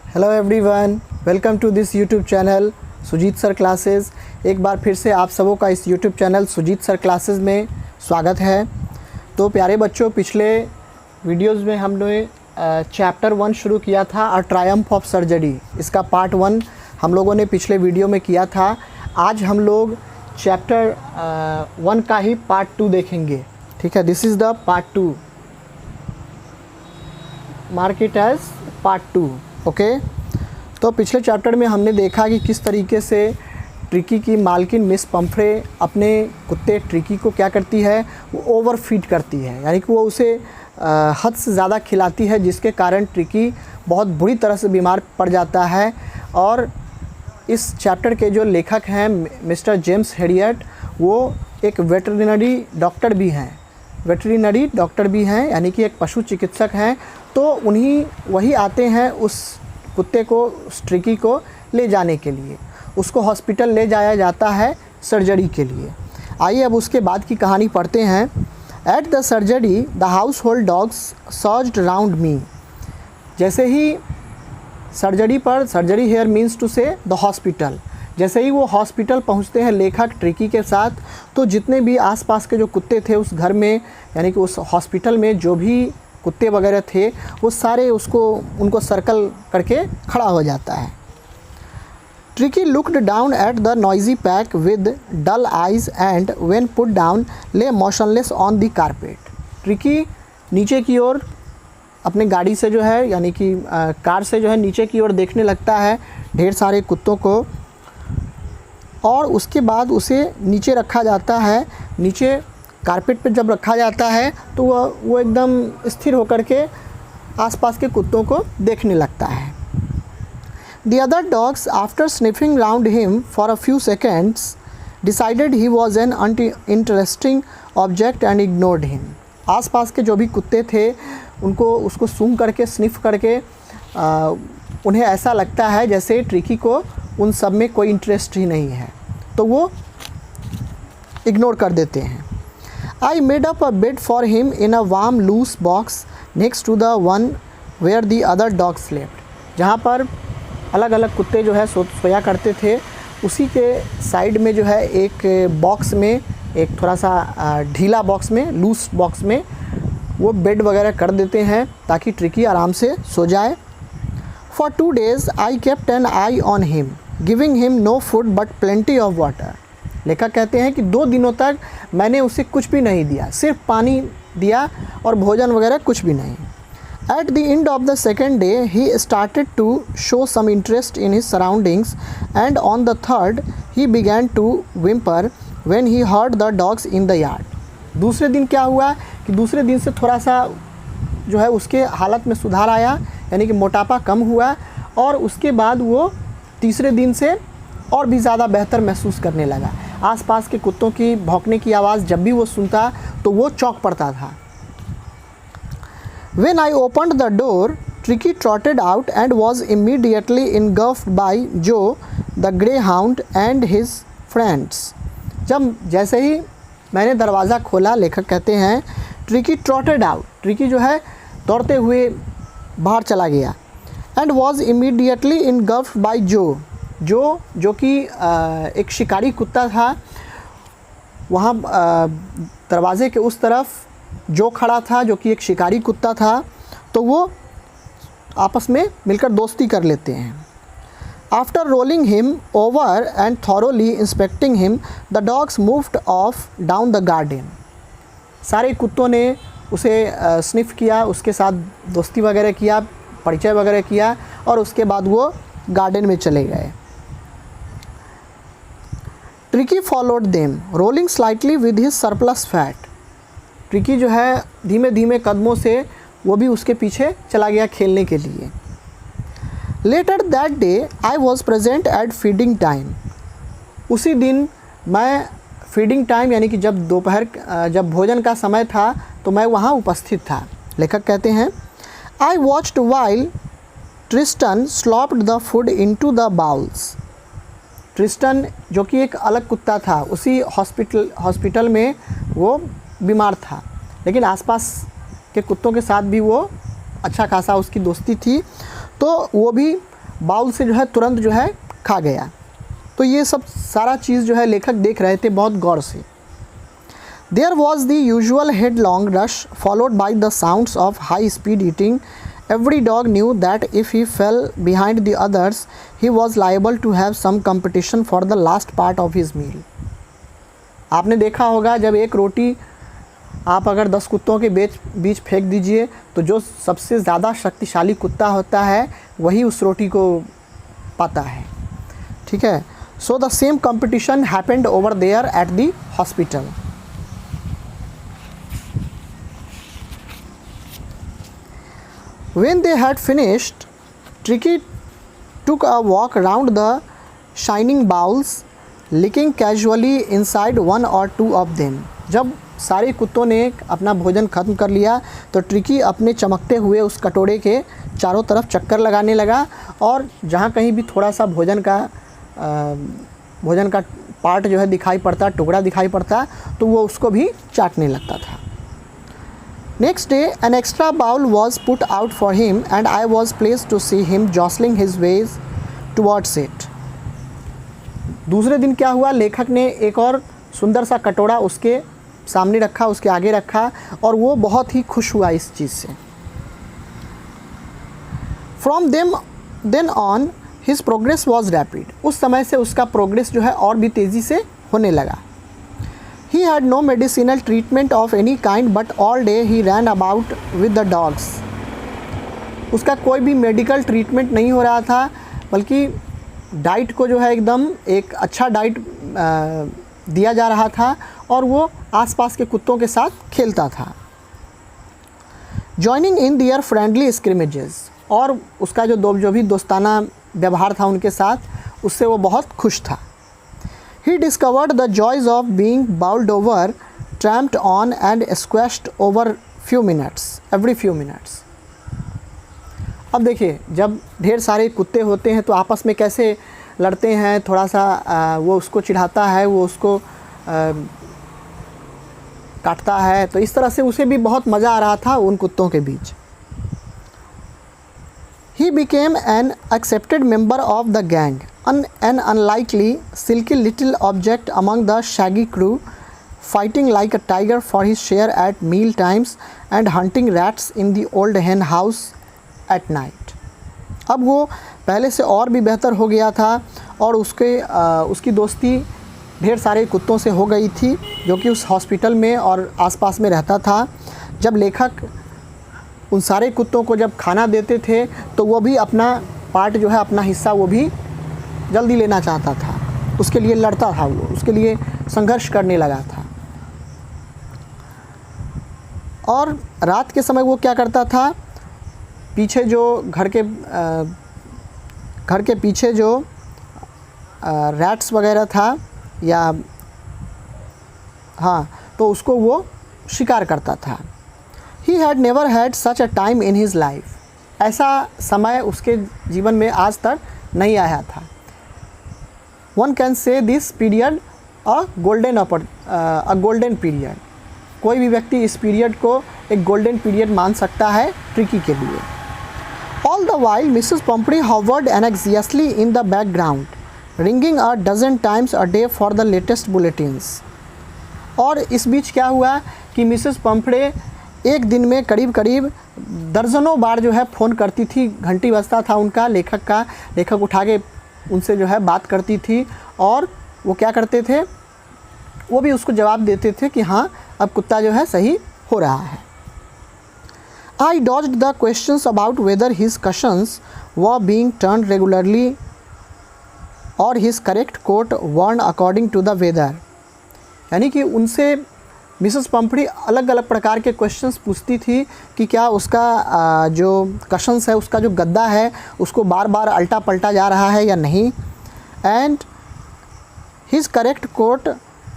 Hello everyone, welcome to this YouTube channel Sujeet sir classes. एक बार फिर से आप सबों का इस YouTube channel Sujeet sir classes में स्वागत है। तो प्यारे बच्चों, पिछले वीडियोस में हमने चैप्टर 1 शुरू किया था, अ ट्रायम्फ ऑफ सर्जरी। इसका पार्ट 1 हम लोगों ने पिछले वीडियो में किया था। आज हम लोग चैप्टर 1 का ही पार्ट 2 देखेंगे। ठीक है, this is the part 2, mark it as part 2। Okay, तो पिछले चैप्टर में हमने देखा कि किस तरीके से ट्रिकी की मालकिन मिस पंफ्रे अपने कुत्ते ट्रिकी को क्या करती है, वो ओवर फीड करती है, यानी कि वो उसे हद से ज़्यादा खिलाती है, जिसके कारण ट्रिकी बहुत बुरी तरह से बीमार पड़ जाता है। और इस चैप्टर के जो लेखक हैं मिस्टर जेम्स हेरियट, वो एक वेटरिनरी डॉक्टर भी हैं, यानी कि एक पशु चिकित्सक हैं। तो वही आते हैं उस कुत्ते को, उस ट्रिकी को ले जाने के लिए। उसको हॉस्पिटल ले जाया जाता है सर्जरी के लिए। आइए अब उसके बाद की कहानी पढ़ते हैं। At the surgery the household dogs surged round me. जैसे ही surgery here means to say the hospital, जैसे ही वो हॉस्पिटल पहुंचते हैं लेखक ट्रिकी के साथ, तो जितने भी आसपास के जो कुत्ते थे उस घर में, यानी कि उस हॉस्पिटल में जो भी कुत्ते वगैरह थे, वो सारे उनको सर्कल करके खड़ा हो जाता है। Tricki looked down at the noisy pack with dull eyes and when put down lay motionless on the carpet. Tricki नीचे की ओर अपने गाड़ी से जो है, यानी कि कार से जो है, नीचे की ओर देखने लगता है ढेर सारे कुत्तों को, और उसके बाद उसे नीचे रखा जाता है। नीचे कारपेट पर जब रखा जाता है तो वो एकदम स्थिर होकर के आसपास के कुत्तों को देखने लगता है। The other dogs, after sniffing round him for a few seconds, decided he was an uninteresting object and ignored him. आसपास के जो भी कुत्ते थे उसको सूंघ करके, स्निफ करके उन्हें ऐसा लगता है जैसे ट्रिकी को उन सब में कोई इंटरेस्ट ही नहीं है, तो वो इग्नोर कर देते हैं। I made up a bed for him in a warm loose box next to the one where the other dogs slept. जहाँ पर अलग अलग कुत्ते जो है सोया करते थे, उसी के साइड में जो है एक बॉक्स में, एक थोड़ा सा ढीला बॉक्स में, लूस बॉक्स में वो बेड वगैरह कर देते हैं ताकि ट्रिकी आराम से सो जाए। For 2 days I kept an eye on him, giving him no food but plenty of water. लेखक कहते हैं कि 2 दिनों तक मैंने उसे कुछ भी नहीं दिया, सिर्फ पानी दिया और भोजन वगैरह कुछ भी नहीं। At the end of the second day, he started to show some interest in his surroundings, and on the third, he began to whimper when he heard the dogs in the yard. दूसरे दिन क्या हुआ कि दूसरे दिन से थोड़ा सा जो है उसके हालत में सुधार आया, यानी कि मोटापा कम हुआ, और उसके बाद वो तीसरे दिन से और भी ज़्यादा बेहतर महसूस करने लगा। आसपास के कुत्तों की भौंकने की आवाज़ जब भी वो सुनता तो वो चौंक पड़ता था। When I opened the door, Tricky trotted out and was immediately engulfed by Joe, the greyhound, and his friends. जैसे ही मैंने दरवाज़ा खोला, लेखक कहते हैं, ट्रिकी ट्रॉटेड आउट, ट्रिकी जो है दौड़ते हुए बाहर चला गया, and was immediately engulfed by जो कि एक शिकारी कुत्ता था। वहाँ दरवाज़े के उस तरफ जो खड़ा था, जो कि एक शिकारी कुत्ता था, तो वो आपस में मिलकर दोस्ती कर लेते हैं। After rolling him over and thoroughly inspecting him, the dogs moved of down the garden. सारे कुत्तों ने उसे स्निफ किया, उसके साथ दोस्ती वगैरह किया, परिचय वगैरह किया, और उसके बाद वो गार्डन में चले गए। Tricky followed them rolling slightly with his surplus fat. Tricky जो है धीमे धीमे कदमों से वो भी उसके पीछे चला गया खेलने के लिए। Later that day I was present at feeding time. उसी दिन मैं फीडिंग टाइम, यानी कि जब दोपहर, जब भोजन का समय था, तो मैं वहाँ उपस्थित था। लेखक कहते हैं, I watched while Tristan slopped the food into the bowls. Tristan जो कि एक अलग कुत्ता था, उसी हॉस्पिटल में वो बीमार था, लेकिन आसपास के कुत्तों के साथ भी वो अच्छा खासा उसकी दोस्ती थी, तो वो भी बाउल से जो है तुरंत जो है खा गया। तो ये सब सारा चीज़ जो है लेखक देख रहे थे बहुत गौर से। There was the usual headlong rush followed by the sounds of high speed eating. Every dog knew that if he fell behind the others, he was liable to have some competition for the last part of his meal. आपने देखा होगा जब एक रोटी आप अगर 10 कुत्तों के बीच फेंक दीजिए तो जो सबसे ज़्यादा शक्तिशाली कुत्ता होता है वही उस रोटी को पाता है, ठीक है। So the same competition happened over there at the hospital. When they had finished, Tricky took a walk round the shining bowls, licking casually inside one or two of them. जब सारे कुत्तों ने अपना भोजन ख़त्म कर लिया तो ट्रिकी अपने चमकते हुए उस कटोरे के चारों तरफ चक्कर लगाने लगा और जहाँ कहीं भी थोड़ा सा भोजन का पार्ट जो है दिखाई पड़ता, टुकड़ा दिखाई पड़ता, तो वो उसको भी चाटने लगता था। Next day, an extra bowl was put out for him and I was pleased to see him jostling his ways towards it. दूसरे दिन क्या हुआ, लेखक ने एक और सुंदर सा कटोरा उसके सामने रखा, उसके आगे रखा और वो बहुत ही खुश हुआ इस चीज़ से। From then on, his progress was rapid. उस समय से उसका प्रोग्रेस जो है और भी तेज़ी से होने लगा। He had no medicinal treatment of any kind, but all day he ran about with the dogs. उसका कोई भी मेडिकल ट्रीटमेंट नहीं हो रहा था, बल्कि डाइट को जो है एकदम एक अच्छा डाइट दिया जा रहा था और वो आसपास के कुत्तों के साथ खेलता था। Joining in their friendly scrimmages, और उसका जो भी दोस्ताना व्यवहार था उनके साथ, उससे वो बहुत खुश था। He discovered the joys of being bowled over, tramped on and squashed over every few minutes. अब देखिए, जब ढेर सारे कुत्ते होते हैं तो आपस में कैसे लड़ते हैं, थोड़ा सा वो उसको चिढ़ाता है, वो उसको काटता है, तो इस तरह से उसे भी बहुत मज़ा आ रहा था उन कुत्तों के बीच। He became an accepted member of the gang, an unlikely, silky little object among the shaggy crew, fighting like a tiger for his share at meal times and hunting rats in the old hen house at night. अब वो पहले से और भी बेहतर हो गया था और उसकी दोस्ती ढेर सारे कुत्तों से हो गई थी जो कि उस हॉस्पिटल में और आसपास में रहता था। जब लेखक उन सारे कुत्तों को जब खाना देते थे तो वो भी अपना पार्ट जो है, अपना हिस्सा वो भी जल्दी लेना चाहता था, उसके लिए लड़ता था, वो उसके लिए संघर्ष करने लगा था। और रात के समय वो क्या करता था, पीछे जो घर के पीछे जो रैट्स वगैरह था या हाँ, तो उसको वो शिकार करता था। He had never had such a time in his life. ऐसा समय उसके जीवन में आज तक नहीं आया था। One can say this period a golden period. कोई भी व्यक्ति इस पीरियड को एक गोल्डन पीरियड मान सकता है ट्रिकी के लिए। All the while, Mrs. Pumphrey hovered anxiously in the background, ringing a dozen times a day for the latest bulletins. और इस बीच क्या हुआ कि मिसेस पम्फ्रे एक दिन में करीब दर्जनों बार जो है फ़ोन करती थी, घंटी बजता था उनका, लेखक उठा के उनसे जो है बात करती थी और वो क्या करते थे, वो भी उसको जवाब देते थे कि हाँ, अब कुत्ता जो है सही हो रहा है। I dodged the questions about whether his cushions were being turned regularly or his correct coat worn according to the weather. यानी कि उनसे मिसेस पम्फ्री अलग अलग प्रकार के क्वेश्चंस पूछती थी कि क्या उसका जो कशंस है, उसका जो गद्दा है, उसको बार बार अल्टा पलटा जा रहा है या नहीं, and his correct coat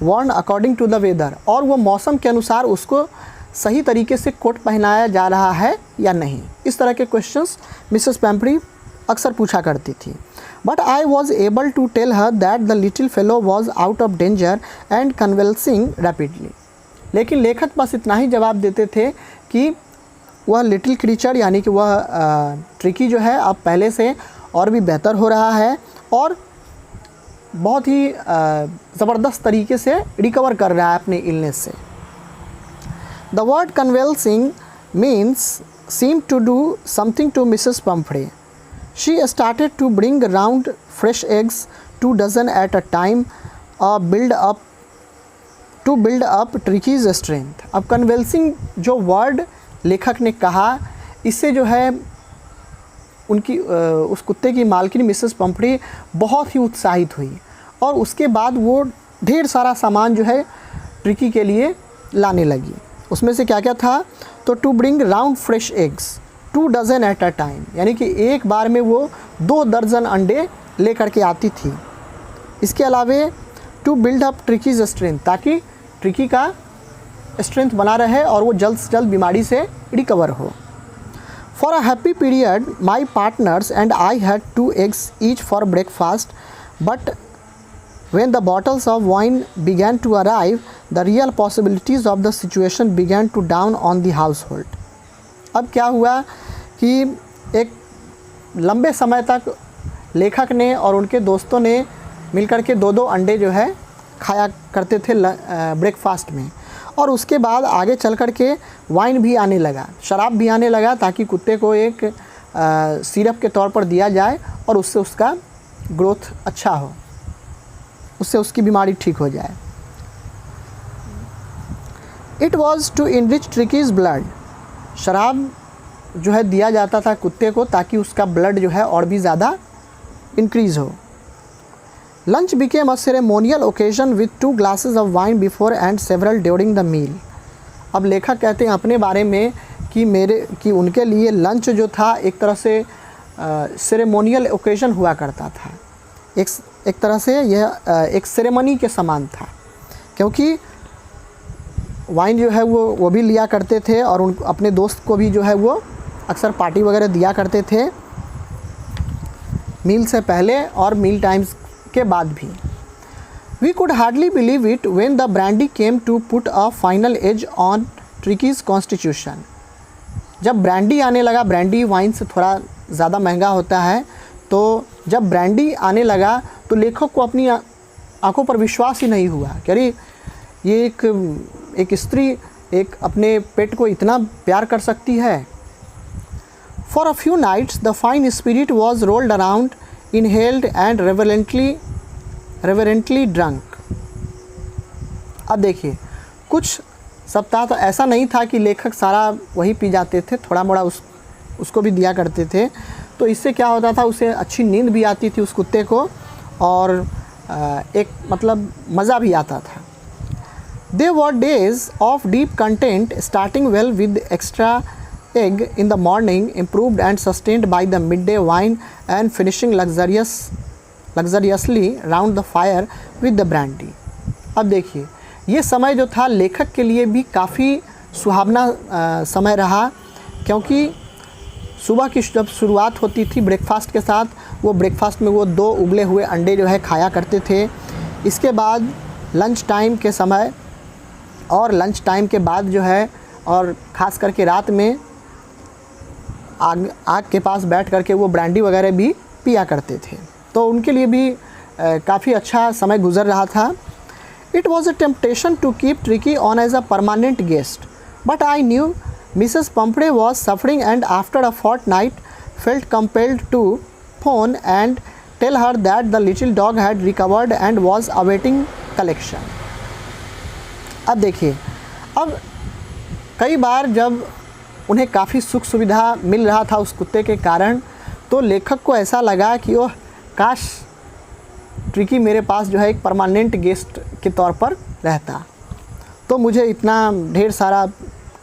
worn according to the weather, और वो मौसम के अनुसार उसको सही तरीके से कोट पहनाया जा रहा है या नहीं। इस तरह के क्वेश्चंस मिसेस पम्फ्री अक्सर पूछा करती थी। But I was able to tell her that the little fellow was out of danger and convalescing rapidly. लेकिन लेखक बस इतना ही जवाब देते थे कि वह लिटिल क्रीचर यानी कि वह ट्रिकी जो है अब पहले से और भी बेहतर हो रहा है और बहुत ही ज़बरदस्त तरीके से रिकवर कर रहा है अपने इलनेस से। The word convalescing means seem to do something to Mrs Pumphrey. She started to bring round fresh eggs 2 dozen at a time to build up Tricki's strength. अब कन्वेल्सिंग जो वर्ड लेखक ने कहा, इससे जो है उनकी उस कुत्ते की मालकिन मिसेस पम्फ्रे बहुत ही उत्साहित हुई और उसके बाद वो ढेर सारा सामान जो है ट्रिकी के लिए लाने लगी। उसमें से क्या क्या था, तो to bring round fresh eggs 2 dozen at a time, यानी कि एक बार में वो 2 दर्जन अंडे लेकर के आती थी। इसके अलावे to build up Tricki's strength, ताकि ट्रिकी का स्ट्रेंथ बना रहे और वो जल्द से जल्द बीमारी से रिकवर हो। For a happy period my partners and I had 2 eggs each for breakfast, but when the bottles of wine began to arrive, the real possibilities of the situation began to dawn on the household. अब क्या हुआ कि एक लंबे समय तक लेखक ने और उनके दोस्तों ने मिलकर के 2-2 अंडे जो है खाया करते थे ब्रेकफास्ट में, और उसके बाद आगे चल कर के वाइन भी आने लगा, शराब भी आने लगा, ताकि कुत्ते को एक सिरप के तौर पर दिया जाए और उससे उसका ग्रोथ अच्छा हो, उससे उसकी बीमारी ठीक हो जाए। It was to enrich Tricki's blood. शराब जो है दिया जाता था कुत्ते को ताकि उसका ब्लड जो है और भी ज़्यादा इंक्रीज़ हो। Lunch became a ceremonial occasion with 2 glasses of wine before and several during the meal. अब लेखक कहते हैं अपने बारे में कि उनके लिए लंच जो था एक तरह से सेरेमोनियल ओकेजन हुआ करता था। एक तरह से यह एक सेरेमनी के समान था, क्योंकि वाइन जो है वो भी लिया करते थे और उन अपने दोस्त को भी जो है वो अक्सर पार्टी वगैरह दिया करते थे, मील से पहले और मील टाइम्स के बाद भी। We could hardly believe it when the brandy came to put a final edge on Tricki's constitution. जब ब्रांडी आने लगा, ब्रांडी वाइन से थोड़ा ज़्यादा महंगा होता है, तो जब ब्रांडी आने लगा तो लेखक को अपनी आंखों पर विश्वास ही नहीं हुआ कि अरे ये एक स्त्री एक अपने पेट को इतना प्यार कर सकती है। For a few nights the fine spirit was rolled around, inhaled and reverently drunk. अब देखिए, कुछ सप्ताह तो ऐसा नहीं था कि लेखक सारा वही पी जाते थे, थोड़ा मोड़ा उसको भी दिया करते थे। तो इससे क्या होता था, उसे अच्छी नींद भी आती थी उस कुत्ते को, और एक मतलब मज़ा भी आता था। They were days of deep content, starting well with extra egg in the morning, improved and sustained by the midday wine and finishing luxuriously round the fire with the brandy. अब देखिए, ये समय जो था लेखक के लिए भी काफ़ी सुहावना समय रहा, क्योंकि सुबह की जब शुरुआत होती थी ब्रेकफास्ट के साथ, वो ब्रेकफास्ट में वो 2 उबले हुए अंडे जो है खाया करते थे। इसके बाद लंच टाइम के समय और लंच टाइम के बाद जो है, और ख़ास करके रात में आग के पास बैठ करके वो ब्रांडी वगैरह भी पिया करते थे। तो उनके लिए भी काफ़ी अच्छा समय गुजर रहा था। It was a temptation to keep Tricki on as a permanent guest, but I knew Mrs. Pumphrey was suffering, and after a fortnight felt compelled to phone and tell her that the little dog had recovered and was awaiting collection. अब देखिए, अब कई बार जब उन्हें काफ़ी सुख सुविधा मिल रहा था उस कुत्ते के कारण, तो लेखक को ऐसा लगा कि ओह काश ट्रिकी मेरे पास जो है एक परमानेंट गेस्ट के तौर पर रहता, तो मुझे इतना ढेर सारा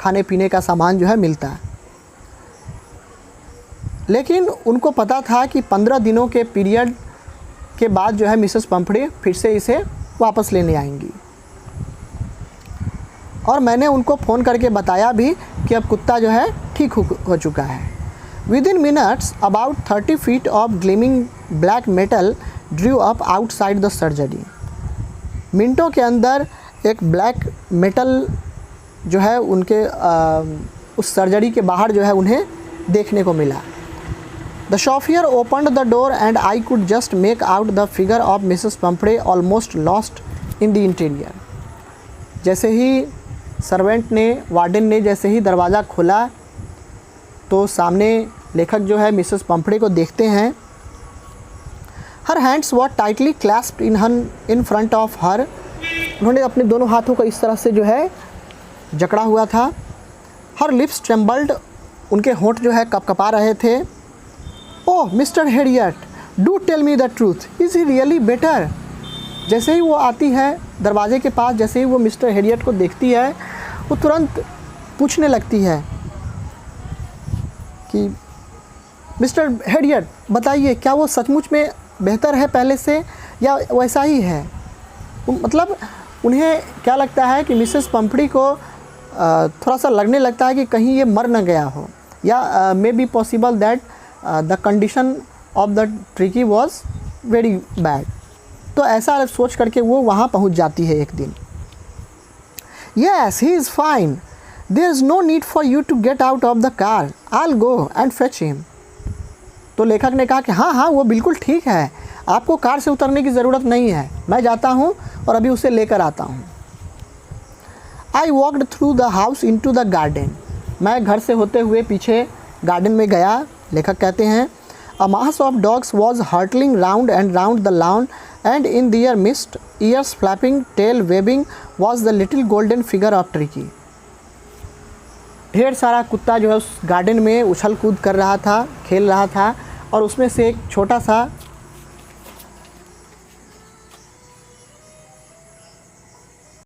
खाने पीने का सामान जो है मिलता है। लेकिन उनको पता था कि 15 दिनों के पीरियड के बाद जो है मिसेस पम्फ्रे फिर से इसे वापस लेने आएंगी, और मैंने उनको फ़ोन करके बताया भी कि अब कुत्ता जो है ठीक हो चुका है। With in minutes about 30 feet of gleaming black metal Drew up outside the surgery. मिनटों के अंदर एक ब्लैक मेटल जो है उनके उस सर्जरी के बाहर जो है उन्हें देखने को मिला। The chauffeur opened the door and I could just make out the figure of Mrs Pumphrey almost lost in the interior. जैसे ही सर्वेंट ने, वार्डन ने जैसे ही दरवाज़ा खोला तो सामने लेखक जो है मिसेस पम्पड़े को देखते हैं। Her hands were tightly clasped in front of her. उन्होंने अपने दोनों हाथों को इस तरह से जो है जकड़ा हुआ था। हर लिप्स ट्रेम्बल्ड, उनके होंठ जो है कपकपा रहे थे। Oh Mr Herriot, do tell me the truth, is he really better. जैसे ही वो आती है दरवाजे के पास, जैसे ही वो मिस्टर हेरियट को देखती है, वो तुरंत पूछने लगती है कि मिस्टर हेरियट बताइए, क्या वो सचमुच में बेहतर है पहले से या वैसा ही है। मतलब उन्हें क्या लगता है कि मिसेस पम्पड़ी को थोड़ा सा लगने लगता है कि कहीं ये मर न गया हो, या may be possible that the condition of the tricky was very bad. तो ऐसा सोच करके वो वहाँ पहुँच जाती है एक दिन। Yes he is fine, there is no need for you to get out of the car, I will go and fetch him. तो लेखक ने कहा कि हाँ हाँ वो बिल्कुल ठीक है, आपको कार से उतरने की ज़रूरत नहीं है, मैं जाता हूँ और अभी उसे लेकर आता हूँ। I walked through the house into the garden. मैं घर से होते हुए पीछे गार्डन में गया। लेखक कहते हैं a mass of dogs was hurtling round and round the lawn and in their midst, ears flapping, tail waving, was the little golden figure of Tricki. ढेर सारा कुत्ता जो है उस गार्डन में उछल कूद कर रहा था, खेल रहा था, और उसमें से एक छोटा सा